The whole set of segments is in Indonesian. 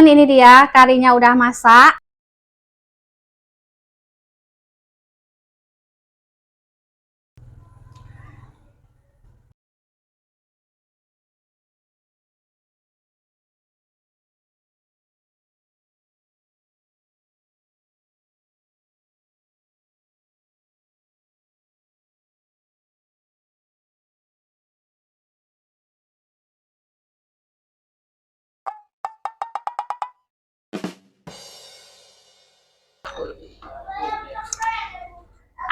teman-teman, ini dia karinya udah masak.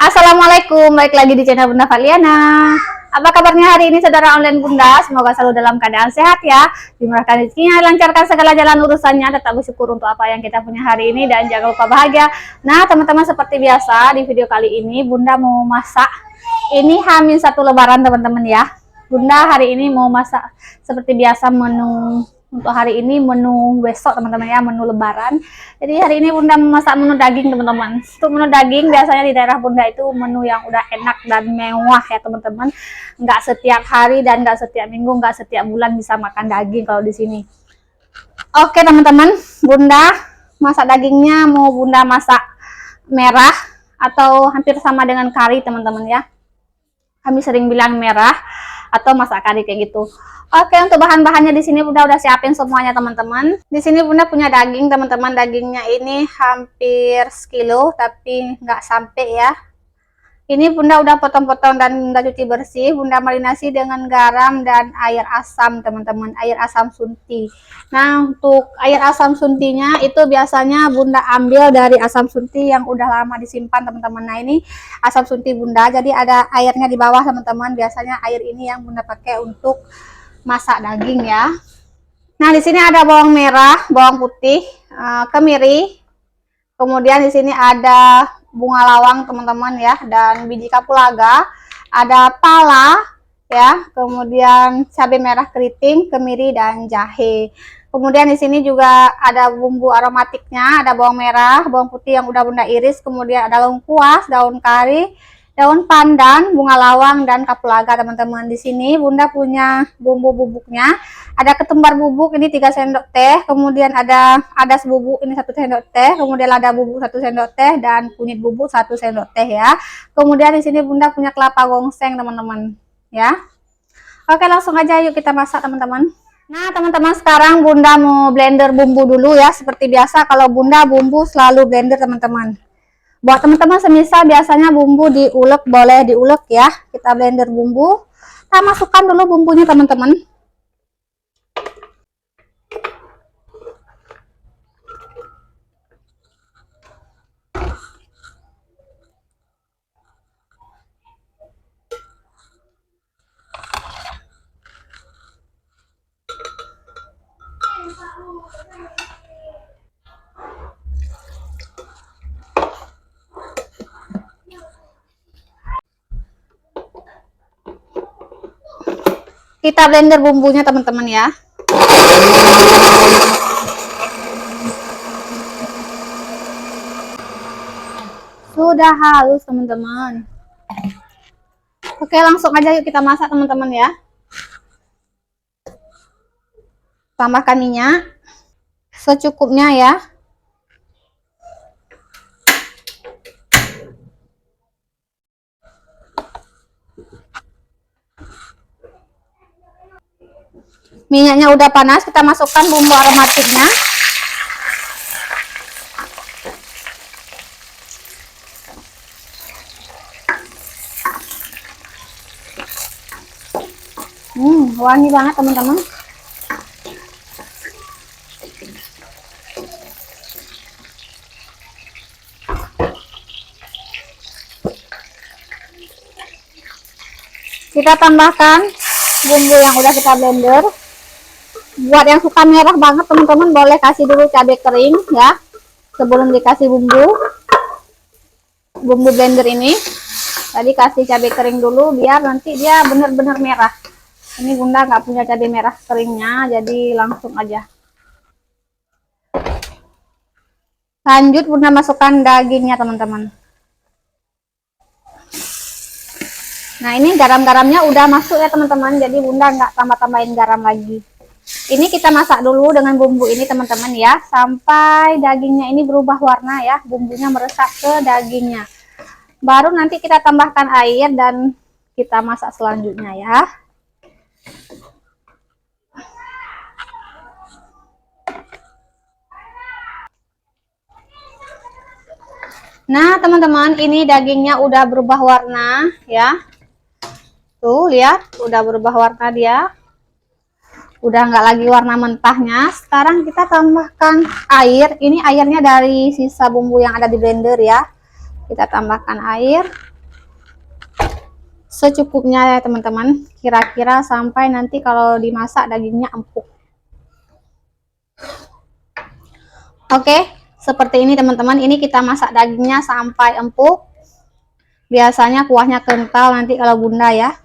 Assalamualaikum, balik lagi di channel Bunda Valiana. Apa kabarnya hari ini saudara online Bunda? Semoga selalu dalam keadaan sehat ya, dimurahkan rezekinya, lancarkan segala jalan urusannya, tetap bersyukur untuk apa yang kita punya hari ini, dan jangan lupa bahagia. Nah teman-teman, seperti biasa di video kali ini Bunda mau masak. Ini Hamin 1 Lebaran teman-teman ya. Bunda hari ini mau masak seperti biasa menu untuk hari ini, menu besok teman-teman ya, menu lebaran. Jadi hari ini Bunda memasak menu daging teman-teman. Untuk menu daging biasanya di daerah Bunda itu menu yang udah enak dan mewah ya teman-teman. Nggak setiap hari dan nggak setiap minggu, nggak setiap bulan bisa makan daging kalau di sini. Oke teman-teman, Bunda masak dagingnya mau Bunda masak merah atau hampir sama dengan kari teman-teman ya. Kami sering bilang merah atau masak kari kayak gitu. Oke, untuk bahan-bahannya di sini Bunda udah siapin semuanya teman-teman. Di sini Bunda punya daging teman-teman. Dagingnya ini hampir sekilo tapi nggak sampai ya. Ini Bunda udah potong-potong dan Bunda cuci bersih. Bunda marinasi dengan garam dan air asam teman-teman, air asam sunti. Nah untuk air asam suntinya itu biasanya Bunda ambil dari asam sunti yang udah lama disimpan teman-teman. Nah ini asam sunti Bunda, jadi ada airnya di bawah teman-teman. Biasanya air ini yang Bunda pakai untuk masak daging ya. Nah di sini ada bawang merah, bawang putih, kemiri. Kemudian di sini ada bunga lawang teman-teman ya, dan biji kapulaga, ada pala ya, kemudian cabai merah keriting, kemiri dan jahe. Kemudian di sini juga ada bumbu aromatiknya, ada bawang merah, bawang putih yang udah Bunda iris, kemudian ada lengkuas, daun kari, daun pandan, bunga lawang dan kapulaga teman-teman. Di sini Bunda punya bumbu bubuknya. Ada ketumbar bubuk ini 3 sendok teh, kemudian ada adas bubuk ini 1 sendok teh, kemudian ada bubuk 1 sendok teh dan kunyit bubuk 1 sendok teh ya. Kemudian di sini Bunda punya kelapa gongseng teman-teman ya. Oke, langsung aja yuk kita masak teman-teman. Nah teman-teman, sekarang Bunda mau blender bumbu dulu ya. Seperti biasa kalau Bunda bumbu selalu blender teman-teman. Buat teman-teman semisal biasanya bumbu diulek, boleh diulek ya. Kita blender bumbu. Kita masukkan dulu bumbunya teman-teman. Kita blender bumbunya teman-teman ya. Sudah halus teman-teman. Oke, langsung aja yuk kita masak teman-teman ya. Tambahkan minyak secukupnya ya. Minyaknya udah panas, kita masukkan bumbu aromatiknya. Wangi banget teman-teman. Kita tambahkan bumbu yang udah kita blender. Buat yang suka merah banget teman-teman, boleh kasih dulu cabai kering ya sebelum dikasih bumbu blender ini. Tadi kasih cabai kering dulu biar nanti dia benar-benar merah. Ini Bunda nggak punya cabai merah keringnya, jadi langsung aja. Lanjut Bunda masukkan dagingnya teman-teman. Nah ini garam-garamnya udah masuk ya teman-teman, jadi Bunda nggak tambah-tambahin garam lagi. Ini kita masak dulu dengan bumbu ini teman-teman ya, sampai dagingnya ini berubah warna ya, bumbunya meresap ke dagingnya. Baru nanti kita tambahkan air dan kita masak selanjutnya ya. Nah teman-teman, ini dagingnya udah berubah warna ya. Tuh lihat, udah berubah warna dia. Udah nggak lagi warna mentahnya. Sekarang kita tambahkan air. Ini airnya dari sisa bumbu yang ada di blender ya. Kita tambahkan air secukupnya ya teman-teman. Kira-kira sampai nanti kalau dimasak dagingnya empuk. Oke, seperti ini teman-teman. Ini kita masak dagingnya sampai empuk. Biasanya kuahnya kental nanti kalau bunda ya.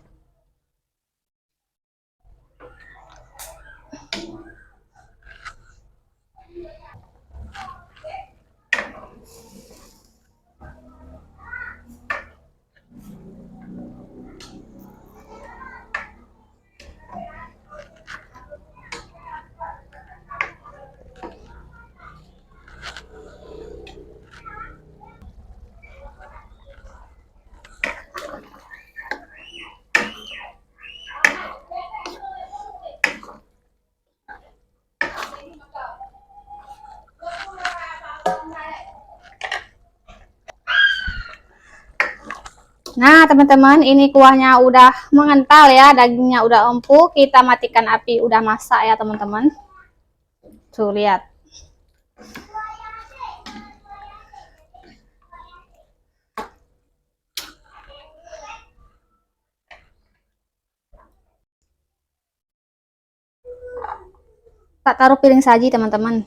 Nah teman-teman, ini kuahnya udah mengental ya, dagingnya udah empuk. Kita matikan api, udah masak ya teman-teman. Tuh lihat. Tak taruh piring saji teman-teman.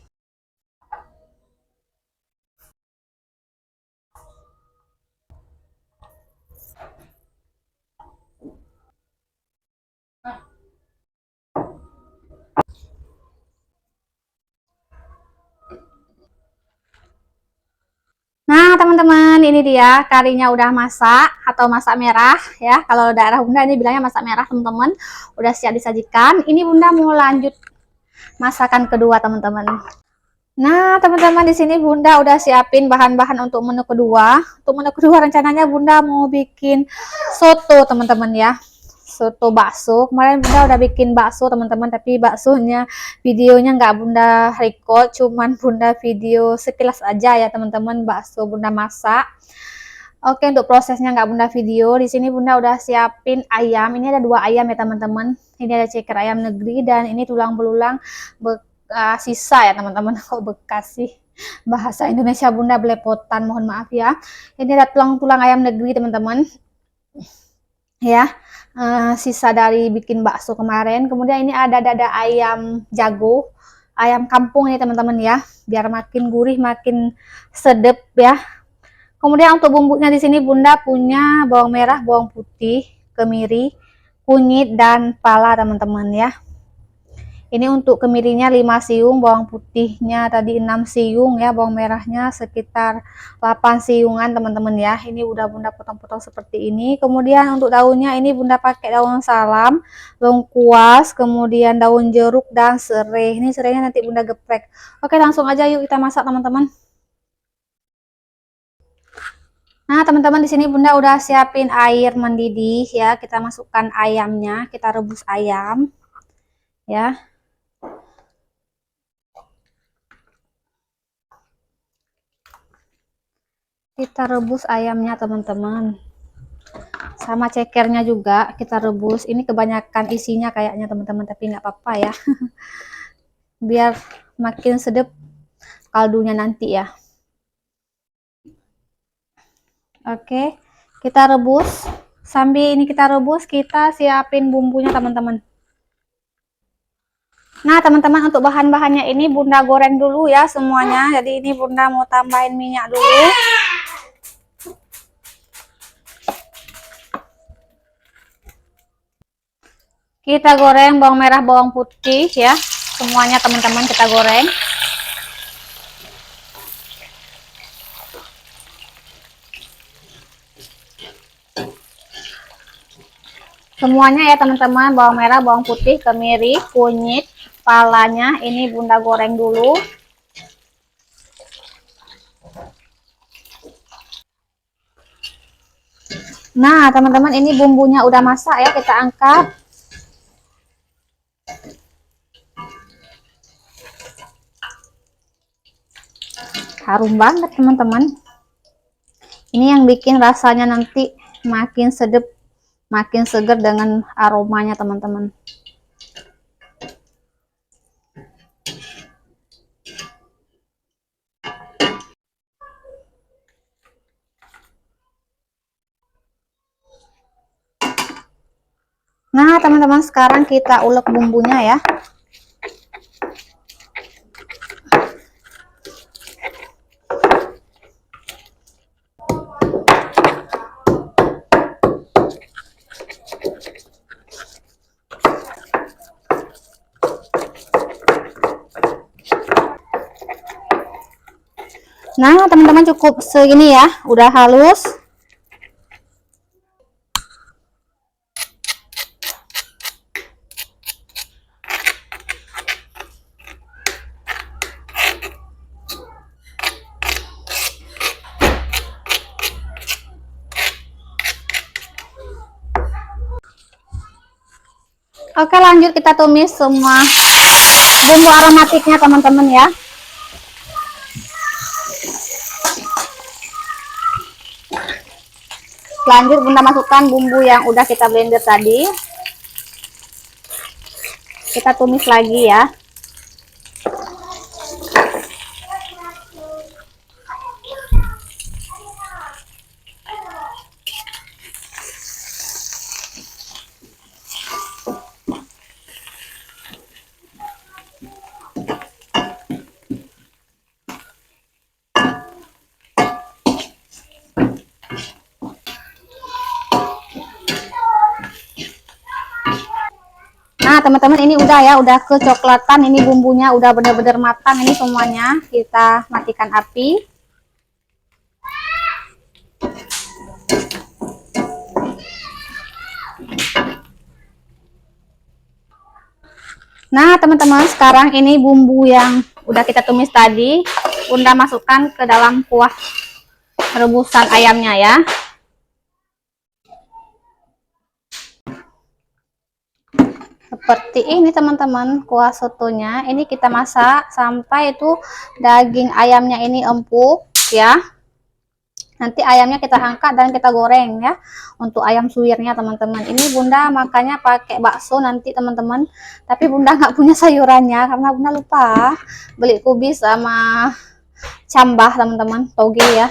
Nah teman-teman, ini dia karinya udah masak atau masak merah ya. Kalau daerah bunda ini bilangnya masak merah teman-teman. Udah siap disajikan. Ini bunda mau lanjut masakan kedua teman-teman. Nah teman-teman, di sini bunda udah siapin bahan-bahan untuk menu kedua. Untuk menu kedua rencananya bunda mau bikin soto teman-teman ya. Soto bakso. Kemarin bunda udah bikin bakso teman-teman, tapi baksonya videonya nggak bunda record, cuman bunda video sekilas aja ya teman-teman, bakso bunda masak. Oke, untuk prosesnya nggak bunda video. Di sini bunda udah siapin ayam. Ini ada 2 ayam ya teman-teman. Ini ada ceker ayam negeri dan ini tulang belulang sisa ya teman-teman. Kok bekas sih, bahasa Indonesia bunda belepotan, mohon maaf ya. Ini ada tulang-tulang ayam negeri teman-teman ya, sisa dari bikin bakso kemarin. Kemudian ini ada dada ayam jago, ayam kampung ini teman-teman ya, biar makin gurih, makin sedep ya. Kemudian untuk bumbunya di sini bunda punya bawang merah, bawang putih, kemiri, kunyit dan pala teman-teman ya. Ini untuk kemirinya 5 siung, bawang putihnya tadi 6 siung ya, bawang merahnya sekitar 8 siungan teman-teman ya. Ini udah bunda potong-potong seperti ini. Kemudian untuk daunnya ini bunda pakai daun salam, lengkuas, kemudian daun jeruk dan serai. Ini serainya nanti bunda geprek. Oke, langsung aja yuk kita masak teman-teman. Nah teman-teman, di sini bunda udah siapin air mendidih ya. Kita masukkan ayamnya, kita rebus ayam ya. Kita rebus ayamnya teman-teman, sama cekernya juga kita rebus. Ini kebanyakan isinya kayaknya teman-teman, tapi nggak apa-apa ya. Biar makin sedap kaldunya nanti ya. Oke, kita rebus. Sambil ini kita rebus, kita siapin bumbunya teman-teman. Nah teman-teman, untuk bahan-bahannya ini bunda goreng dulu ya semuanya. Jadi ini bunda mau tambahin minyak dulu. Kita goreng bawang merah, bawang putih ya, semuanya teman-teman kita goreng. Semuanya ya teman-teman, bawang merah, bawang putih, kemiri, kunyit, kepalanya ini Bunda goreng dulu. Nah, teman-teman, ini bumbunya udah masak ya, kita angkat. Harum banget, teman-teman. Ini yang bikin rasanya nanti makin sedap, makin segar dengan aromanya, teman-teman. Nah, teman-teman, sekarang kita ulek bumbunya ya. Nah, teman-teman, cukup segini ya, udah halus. Oke, lanjut kita tumis semua bumbu aromatiknya, teman-teman ya. Lanjut Bunda masukkan bumbu yang udah kita blender tadi. Kita tumis lagi ya. Nah, teman-teman, ini udah ya, udah kecoklatan, ini bumbunya udah bener-bener matang ini semuanya. Kita matikan api. Nah, teman-teman, sekarang ini bumbu yang udah kita tumis tadi, Bunda masukkan ke dalam kuah rebusan ayamnya ya. Seperti ini, teman-teman, kuah sotonya. Ini kita masak sampai itu daging ayamnya ini empuk ya. Nanti ayamnya kita angkat dan kita goreng ya. Untuk ayam suwirnya, teman-teman, ini Bunda makanya pakai bakso nanti, teman-teman. Tapi Bunda nggak punya sayurannya karena Bunda lupa beli kubis sama cambah, teman-teman, toge ya.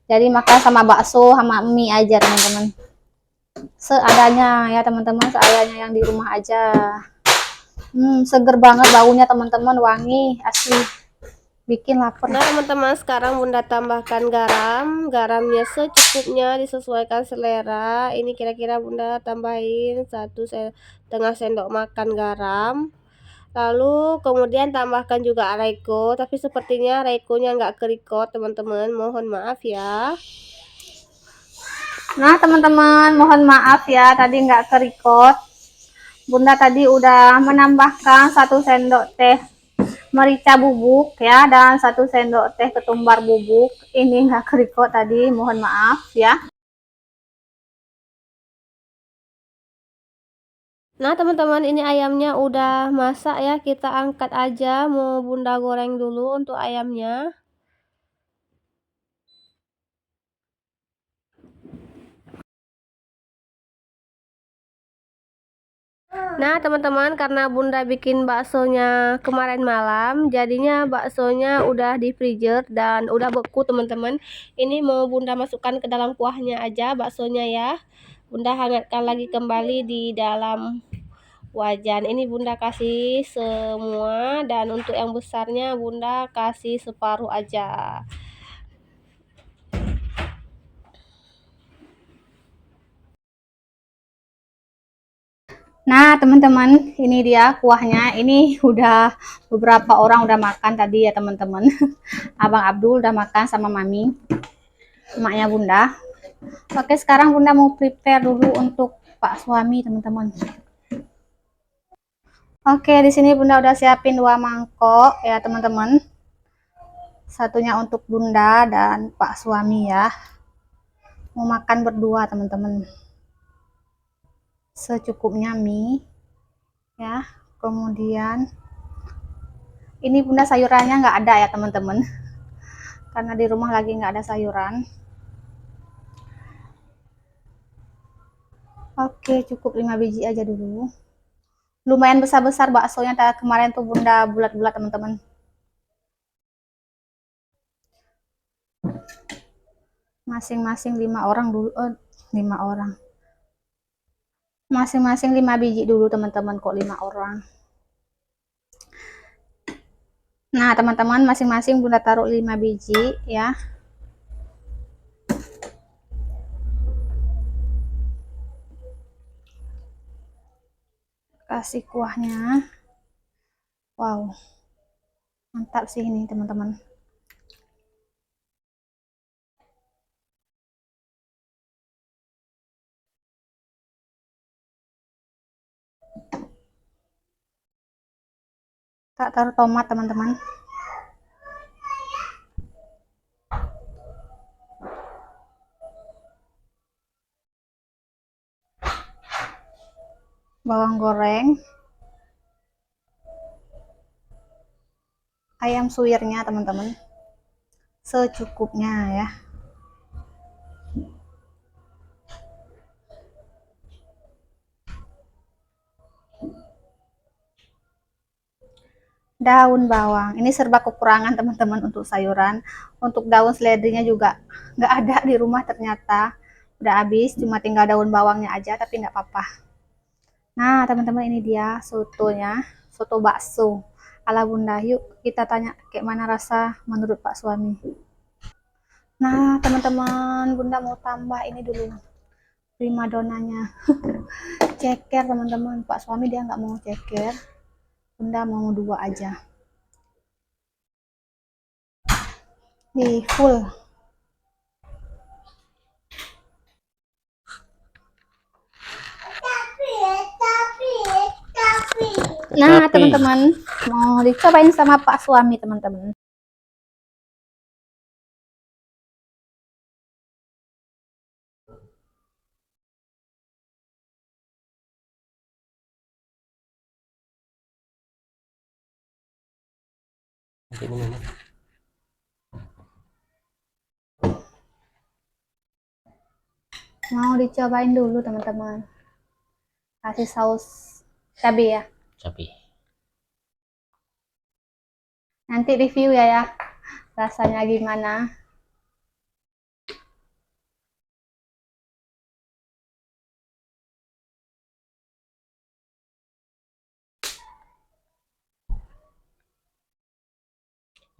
Jadi makan sama bakso sama mie aja, teman-teman. Seadanya ya, teman-teman, seadanya yang di rumah aja. Seger banget baunya, teman-teman, wangi asli, bikin lapar. Nah, teman-teman, sekarang Bunda tambahkan garam. Garamnya secukupnya, disesuaikan selera. Ini kira-kira Bunda tambahin 1,5 sendok makan garam. Lalu kemudian tambahkan juga reiko, tapi sepertinya reikonya nggak kerikot, teman-teman, mohon maaf ya. Nah, teman-teman, mohon maaf ya, tadi nggak kerikot. Bunda tadi udah menambahkan 1 sendok teh merica bubuk ya, dan 1 sendok teh ketumbar bubuk. Ini nggak kerikot tadi, mohon maaf ya. Nah, teman-teman, ini ayamnya udah masak ya, kita angkat aja. Mau Bunda goreng dulu untuk ayamnya. Nah, teman-teman, karena Bunda bikin baksonya kemarin malam, jadinya baksonya udah di freezer dan udah beku, teman-teman. Ini mau Bunda masukkan ke dalam kuahnya aja baksonya ya. Bunda hangatkan lagi kembali di dalam wajan. Ini Bunda kasih semua, dan untuk yang besarnya Bunda kasih separuh aja. Nah, teman-teman, ini dia kuahnya. Ini udah beberapa orang udah makan tadi ya, teman-teman. Abang Abdul udah makan sama Mami, emaknya Bunda. Oke, sekarang Bunda mau prepare dulu untuk Pak suami, teman-teman. Oke, di sini Bunda udah siapin 2 mangkok ya, teman-teman. Satunya untuk Bunda dan Pak suami ya. Mau makan berdua, teman-teman. Secukupnya mie ya. Kemudian ini Bunda sayurannya nggak ada ya, teman-teman. Karena di rumah lagi nggak ada sayuran. Oke, cukup 5 biji aja dulu. Lumayan besar-besar baksonya, kemarin tuh Bunda bulat-bulat, teman-teman. Masing-masing 5 orang dulu. 5 orang. Masing-masing 5 biji dulu, teman-teman, kok 5 orang. Nah, teman-teman, masing-masing Bunda taruh 5 biji ya. Kasih kuahnya. Wow. Mantap sih ini, teman-teman. Tak taruh tomat, teman-teman. Bawang goreng. Ayam suwirnya, teman-teman. Secukupnya ya. Daun bawang. Ini serba kekurangan, teman-teman, untuk sayuran. Untuk daun seledrinya juga nggak ada di rumah ternyata. Udah habis, cuma tinggal daun bawangnya aja, tapi nggak apa-apa. Nah, teman-teman, ini dia sotonya. Soto bakso ala Bunda. Yuk kita tanya kayak mana rasa menurut Pak suami. Nah, teman-teman, Bunda mau tambah ini dulu. Primadonanya. Ceker, teman-teman. Pak suami dia nggak mau ceker. Bunda mau 2 aja. Nih, full. Nah, teman-teman, mau dicobain sama Pak suami, teman-teman. Mau dicobain dulu, teman-teman. Kasih saus cabai ya. Cabai. Nanti review ya, rasanya gimana.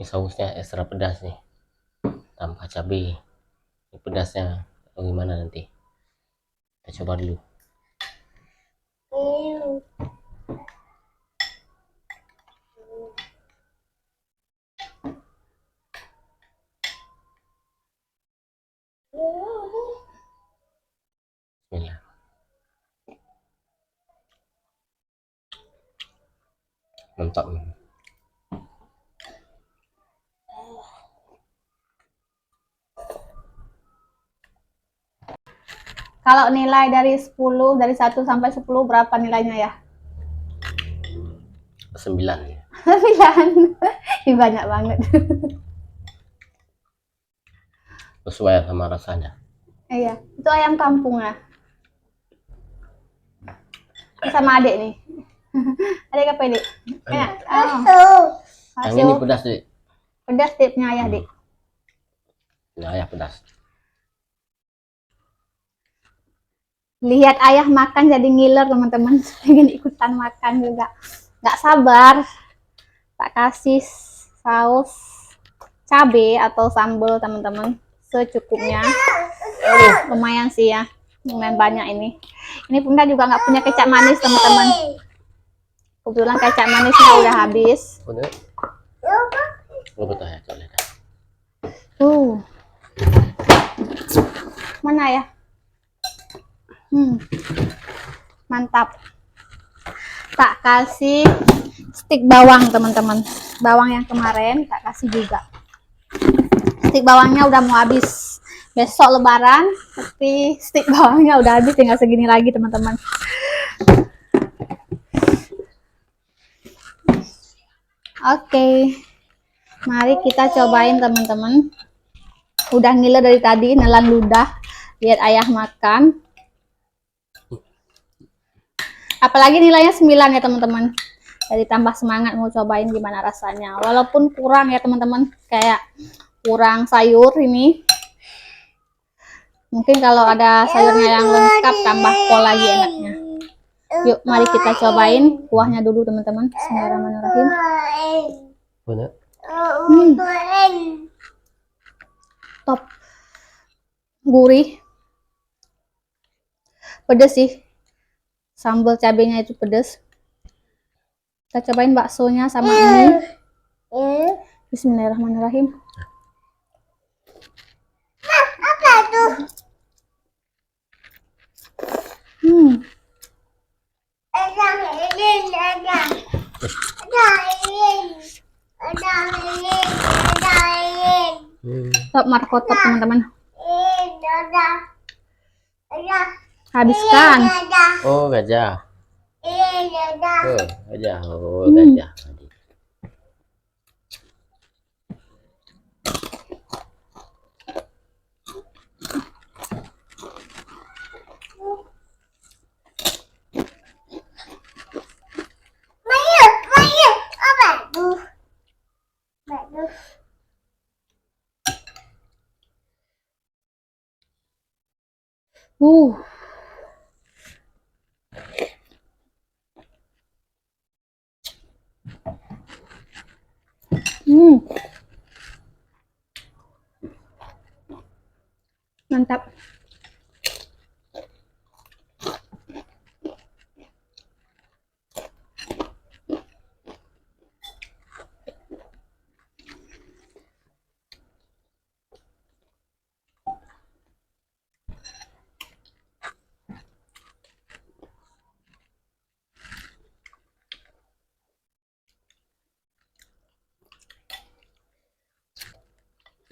Ini sausnya ekstra pedas nih, tanpa cabai. Ini pedasnya bagaimana nanti? Kita coba dulu. Bismillah. Mantap. Kalau nilai dari 10, dari 1 sampai 10 berapa nilainya ya? 9. 9. Ini banyak banget. Sesuai sama rasanya. Iya, itu ayam kampung ya. Sama adik nih. Adik apa ini? Enak. Yang ini pedas deh. Pedas tipnya ayah, Dik. Nah, ayah pedas. Lihat ayah makan jadi ngiler, teman-teman. Pengen ikutan makan juga. Nggak sabar. Tak kasih saus cabai atau sambal, teman-teman. Secukupnya. Lumayan sih ya. Lumayan banyak ini. Ini Bunda juga nggak punya kecap manis, teman-teman. Kebetulan kecap manisnya udah habis. Mana ya? Mantap. Tak kasih stik bawang teman-teman, bawang yang kemarin tak kasih juga. Stik bawangnya udah mau habis, besok lebaran tapi stik bawangnya udah habis, tinggal segini lagi teman-teman. Oke, mari kita cobain teman-teman. Udah ngiler dari tadi, nelan ludah lihat ayah makan. Apalagi nilainya 9 ya teman-teman. Jadi tambah semangat mau cobain gimana rasanya. Walaupun kurang ya teman-teman, kayak kurang sayur ini. Mungkin kalau ada sayurnya yang lengkap tambah kol lagi enaknya. Yuk mari kita cobain kuahnya dulu teman-teman. Bismillahirrahmanirrahim. Bener. Top. Gurih. Pedes sih. Sambal cabenya itu pedes. Kita cobain baksonya sama ini. Bismillahirrahmanirrahim. Apa itu? Top markotop teman-teman. Habiskan. Oh gajah. Gajah. Oh gajah. Uh. Mantap.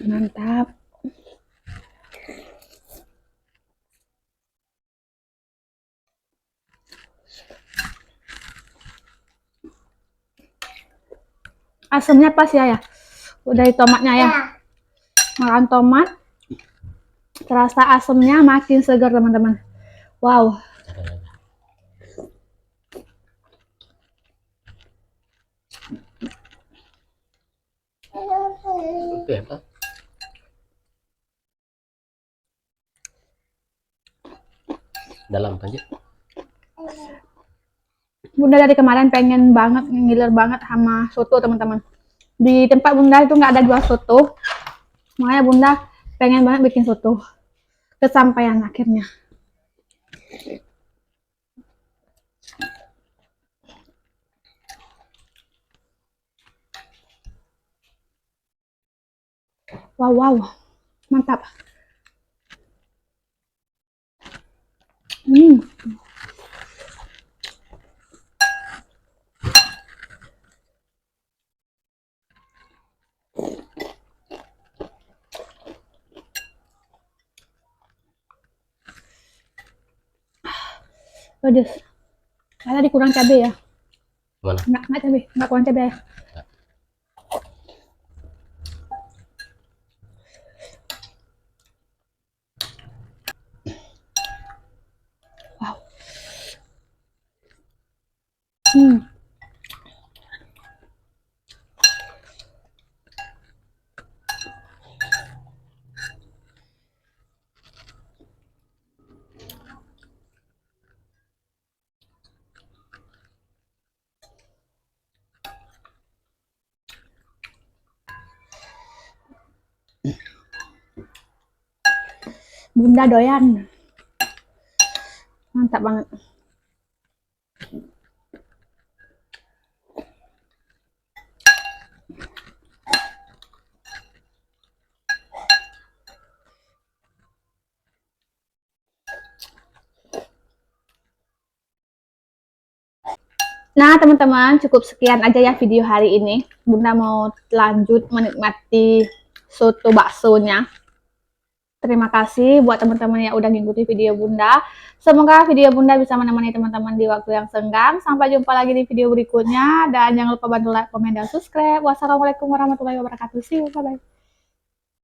Mantap. Asamnya pas ya. Udah tomatnya ya. Makan tomat. Terasa asamnya makin segar teman-teman. Wow. Oke, apa? Dalam aja. Bunda dari kemarin pengen banget, ngiler banget sama soto teman-teman. Di tempat Bunda itu nggak ada jual soto, makanya Bunda pengen banget bikin soto. Kesampaian akhirnya. Wow, mantap. Pedes. Tadi kurang cabai ya. Mana? Nggak cabai, nggak kurang cabai ya. Wow. Bunda doyan. Mantap banget. Nah, teman-teman, cukup sekian aja ya video hari ini. Bunda mau lanjut menikmati soto baksonya. Terima kasih buat teman-teman yang udah ngikuti video Bunda. Semoga video Bunda bisa menemani teman-teman di waktu yang senggang. Sampai jumpa lagi di video berikutnya. Dan jangan lupa bantu like, komen, dan subscribe. Wassalamualaikum warahmatullahi wabarakatuh. See you, bye-bye.